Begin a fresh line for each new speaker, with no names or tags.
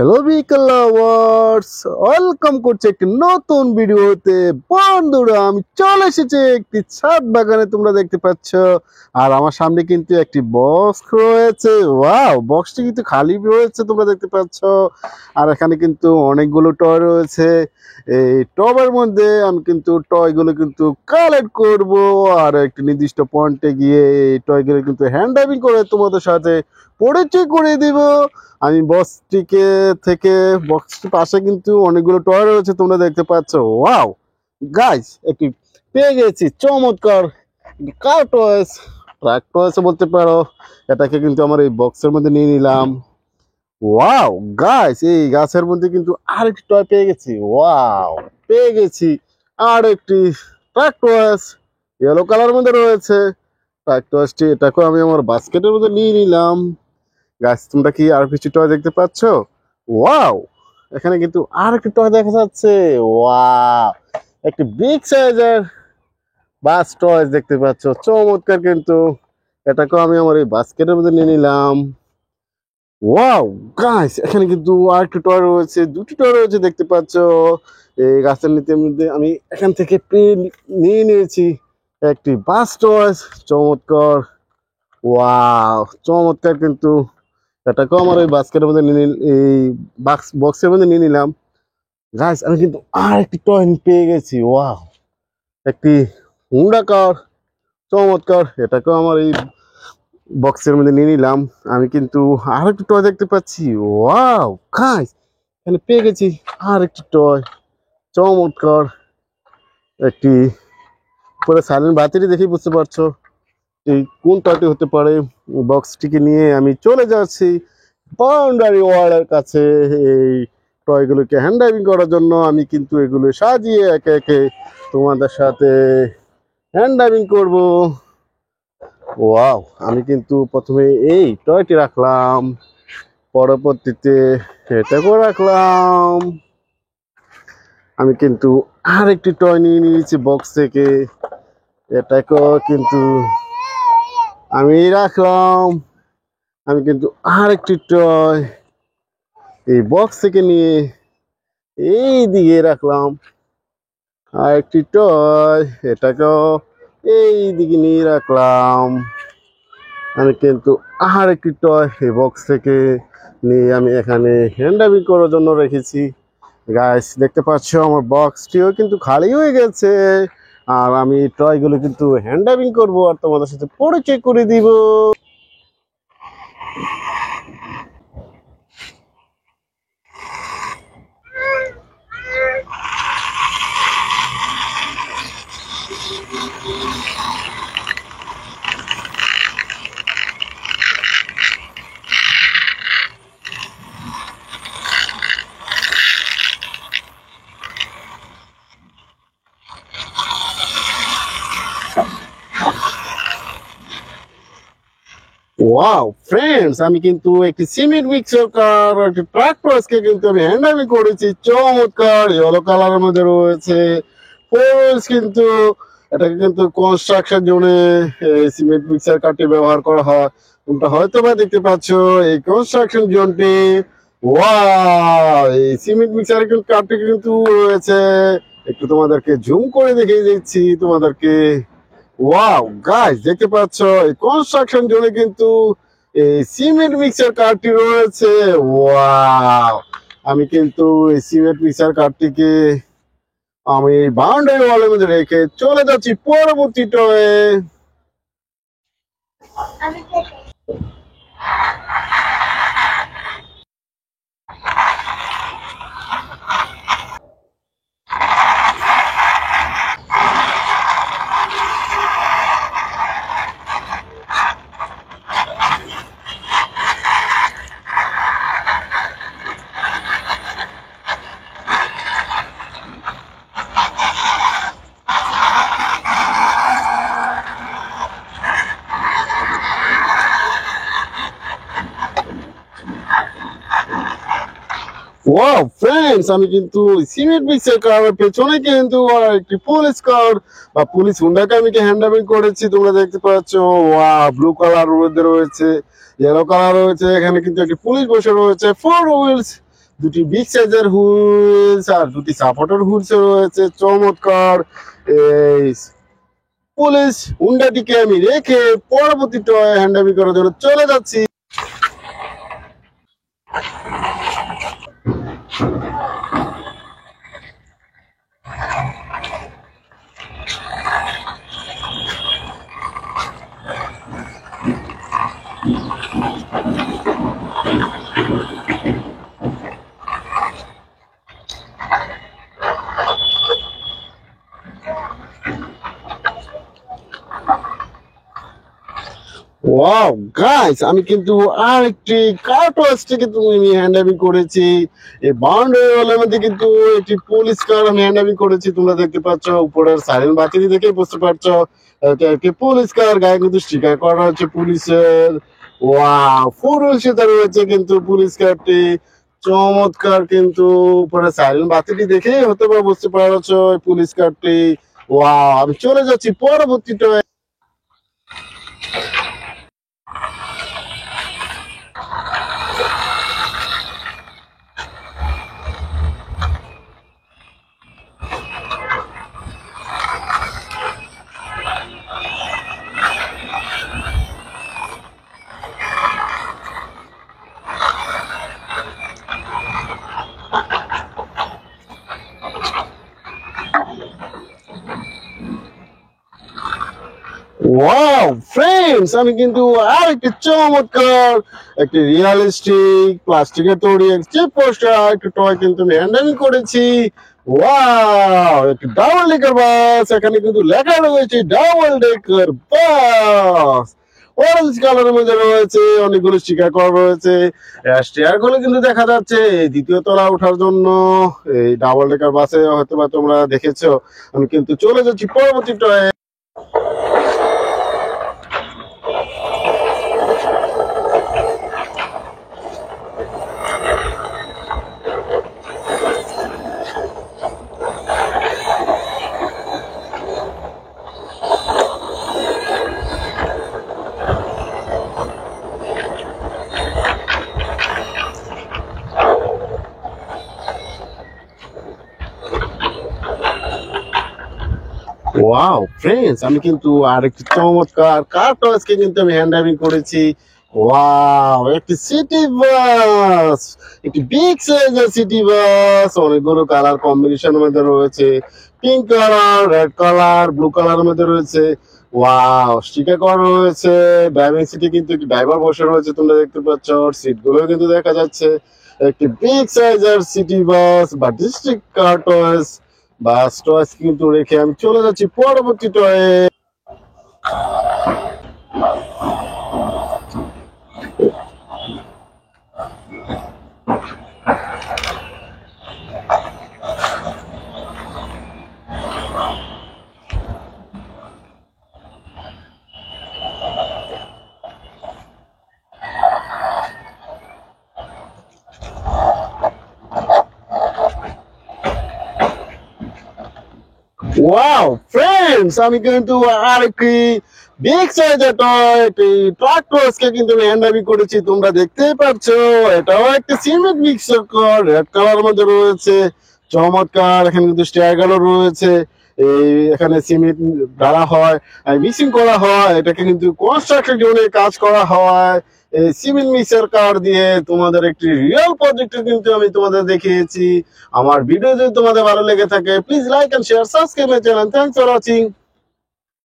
Hello vehicle lovers, welcome করছে একটি নতুন ভিডিওতে। বন্ধুরা, আমি চলে এসেছি একটি ছাদ বাগানে, তোমরা দেখতে পাচ্ছ। আর আমার সামনে কিন্তু একটি বক্স রয়েছে। ওয়াও, বক্সটি কিন্তু খালি রয়েছে, তোমরা দেখতে পাচ্ছ। আর এখানে কিন্তু অনেকগুলো টয় রয়েছে। এই টবের মধ্যে আমি কিন্তু টয়গুলো কিন্তু কালেক্ট করব, আর একটি নির্দিষ্ট পয়েন্টে গিয়ে এই টয়গুলো কিন্তু হ্যান্ড ড্রাইভিং করে তোমাদের সাথে পরিচয় করে দিব। আমি বক্সটিকে থেকে বক্সটির পাশে কিন্তু অনেকগুলো টয় রয়েছে, তোমরা দেখতে পাচ্ছ। ওয়াও গাইস, একটি পেয়ে গেছি চমৎকার কার টয়েস, ট্রাক টয়েস বলতে পারো। এটাকে কিন্তু আমার এই বক্সের মধ্যে নিয়ে নিলাম। ওয়াও গাইস, এই গাছের মধ্যে কিন্তু আরেকটি টয় পেয়ে গেছি। ওয়াও, পেয়ে গেছি আর একটি ট্রাক টয়েস, ইয়েলো কালার মধ্যে রয়েছে। ট্রাক টয়েসটি এটাকেও আমি আমার বাস্কেটের মধ্যে নিয়ে নিলাম। গাছ, তোমরা কি আর কিছু টয় দেখতে পাচ্ছ? ওয়াও, এখানে কিন্তু আর একটি টয় দেখা যাচ্ছে। ওয়াও, একটি বিগ সাইজের বাস টয় দেখতে পাচ্ছ, চমৎকার কিন্তু। এটাকেও আমি আমার এই বাস্কেটের মধ্যে নিয়ে নিলাম। ওয়াও গাইস, এখানে কিন্তু আর একটি টয় রয়েছে, দুটি টয় রয়েছে দেখতে পাচ্ছ। এই গাছের নিচের মধ্যে আমি এখান থেকে নিয়ে নিয়েছি একটি বাস টয়, চমৎকার। ওয়াও, চমৎকার কিন্তু। এটাকেও আমার ওই বাস্কেটের মধ্যে এই বক্সের মধ্যে নিয়ে নিলাম। গাইস, আমি কিন্তু আর একটি টয় পেয়ে গেছি। ওয়াও, একটি হুন্ডা কার, চমৎকার। এটাকেও আমার এই বক্সের মধ্যে নিয়ে নিলাম। আমি কিন্তু আর একটি টয় দেখতে পাচ্ছি। ওয়াও গাইস, এখানে পেয়ে গেছি আর একটি টয়, চমৎকার। একটি পুরো সাইলেন্ট বাতিটি দেখেই বুঝতে পারছো এই কোন টয়টি হতে পারে। বক্সটিকে নিয়ে আমি চলে যাচ্ছি বাউন্ডারি ওয়ালের কাছে এই টয়গুলোকে হ্যান্ড ড্রাইভিং করার জন্য। আমি কিন্তু এগুলো সাজিয়ে একে একে তোমাদের সাথে হ্যান্ড ড্রাইভিং করব। ওয়াও, আমি কিন্তু প্রথমে এই টয়টি রাখলাম, পরবর্তীতে এটাকেও রাখলাম। আমি কিন্তু আর একটি টয় নিয়ে নিয়েছি বক্স থেকে, এটাকেও কিন্তু আমি রাখলাম। আমি কিন্তু আর একটি টয় এই বক্স থেকে নিয়ে এই দিকে রাখলাম। আর একটি টয়, এটাকেও এই দিকে নিয়ে রাখলাম। আমি কিন্তু আর একটি টয় এই বক্স থেকে নিয়ে আমি এখানে হ্যান্ড ড্রাইভিং করার জন্য রেখেছি। গাইস, দেখতে পাচ্ছ আমার বক্সটিও কিন্তু খালি হয়ে গেছে। আর আমি টয়গুলো কিন্তু হ্যান্ড ড্রাইভিং করবো আর তোমাদের সাথে পরিচয় করে দিব। ওয়াও ফ্রেন্ডস, আমি কিন্তু একটি সিমেন্ট মিক্সার কার, একটি ট্রাক্টরকে কিন্তু আমি হ্যান্ড ড্রাইভিং করেছি, চমৎকার। ইয়েলো কালারের মধ্যে রয়েছে ফোর্স কিন্তু। এটাকে কিন্তু কনস্ট্রাকশন জোনে সিমেন্ট মিক্সার কারটি ব্যবহার করা হয়। তোমরা হয়তো বা দেখতে পাচ্ছ এই কনস্ট্রাকশন জোনটি। ওয়াও, এই সিমেন্ট মিক্সার কারটি কিন্তু রয়েছে। একটু তোমাদেরকে জুম করে দেখিয়ে দিচ্ছি তোমাদেরকে। ওয়াও গাইস, দেখতে পাচ্ছ এই কনস্ট্রাকশন জোনে কিন্তু এই সিমেন্ট মিক্সার কারটি রয়েছে। ওয়াও, আমি কিন্তু এই সিমেন্ট মিক্সার কারটিকে আমি বাউন্ডারি ওয়ালের মধ্যে রেখে চলে যাচ্ছি পরবর্তী টয়ে। ওয়াও ফ্রেন্ডস, আমি কিন্তু সিমেন্ট মিক্সার কারের পেছনে কিন্তু একটি পুলিশ কার বা পুলিশ হুন্ডাকে আমি হ্যান্ড ড্রাইভিং করেছি, তোমরা দেখতে পাচ্ছ। ওয়াও, ব্লু কালার মধ্যে রয়েছে, ইয়েলো কালার রয়েছে। এখানে কিন্তু একটি পুলিশ বসে রয়েছে, ফোর হুইলস দুটি বিগ সাইজের হুইলস আর দুটি সাপোর্টার হুইলস রয়েছে চমৎকার। এই পুলিশ হুন্ডাটিকে আমি রেখে পরবর্তী টয় হ্যান্ডাবি করার জন্য চলে যাচ্ছি। ওয়াও গাইস, আমি কিন্তু আরেকটি কার্টওয়াচ থেকে তুমি হ্যান্ডাবি করেছি। এই বাউন্ডারি ওয়ালের মধ্যে কিন্তু একটি পুলিশ কার আমি হ্যান্ডাবি করেছি, তোমরা দেখতে পাচ্ছ উপরের সাইরেন বাতি দেখে বুঝতে পারছো এটা একটি পুলিশ কার। গায়ে কিন্তু স্টিকার করা হচ্ছে পুলিশের। ওয়াও, ফোর হুইল সেটা রয়েছে কিন্তু পুলিশ কারটি চমৎকার। কিন্তু উপরে সাইরেন বাতিটি দেখে হতে পারে বুঝতে পারছো পুলিশ কারটি। ওয়াও, আমি চলে যাচ্ছি পরবর্তীটা। ওয়াও ফ্রেন্ডস, আমি কিন্তু আরেকটি চমৎকার একটি রিয়ালিস্টিক প্লাস্টিকের তৈরি একটি পোস্টার একটি টয় কিন্তু আমি হ্যান্ডেল করেছি। ওয়াও, একটি ডাবল ডেকার বাস। এখানে কিন্তু লেখা রয়েছে ডাবল ডেকার বাস। অরেঞ্জ কালারের মধ্যে রয়েছে, অনেকগুলো স্টিকার করা রয়েছে। স্টিয়ার গুলো কিন্তু দেখা যাচ্ছে এই দ্বিতীয় তলা ওঠার জন্য। এই ডাবল ডেকার বাসে হয়তো বা তোমরা দেখেছো। আমি কিন্তু চলে যাচ্ছি পরবর্তী টয়। ওয়াও ফ্রেন্ডস, আমি কিন্তু আরেকটি চমৎকার কার টয়েসকে কিন্তু আমি হ্যান্ড ড্রাইভিং করেছি। ওয়াও, একটি সিটি বাস, একটি বিগ সাইজের সিটি বাস। অনেকগুলো কালার কম্বিনেশনের মধ্যে রয়েছে, pink colour, red colour, blue কালারের মধ্যে রয়েছে। ওয়াও, স্টিকার করা রয়েছে। ড্রাইভিং সিটে কিন্তু একটি ড্রাইভার বসে রয়েছে, তোমরা দেখতে পাচ্ছ। সিট গুলো কিন্তু দেখা যাচ্ছে। একটি বিগ সাইজের সিটি বাস বা ডিস্ট্রিক্ট কার টয়েস বাস টয়েস কিন্তু রেখে আমি চলে যাচ্ছি পরবর্তী টয়ে। ওয়াও ফ্রেন্ডস, আমি কিন্তু আরেকটি বিগ সাইজের টয় ট্রাক্টরসকে কিন্তু আমি হ্যান্ডাবি করেছি, তোমরা দেখতেই পাচ্ছ। এটাও একটা সিমেন্ট মিক্সার কর, রেড কালার মধ্যে রয়েছে। চমৎকার, এখানে কিন্তু স্টিয়ার রয়েছে। এই এখানে সিমেন্ট ঢালা হয়, মিক্সিং করা হয়, এটাকে কিন্তু কনস্ট্রাকশন জন্য কাজ করা হয়। এই সিমেন্ট মিক্সার কার দিয়ে তোমাদের একটি রিয়েল প্রজেক্ট কিন্তু আমি তোমাদের দেখিয়েছি। আমার ভিডিও যদি তোমাদের ভালো লেগে থাকে, please like and share, subscribe my channel. Thanks for watching.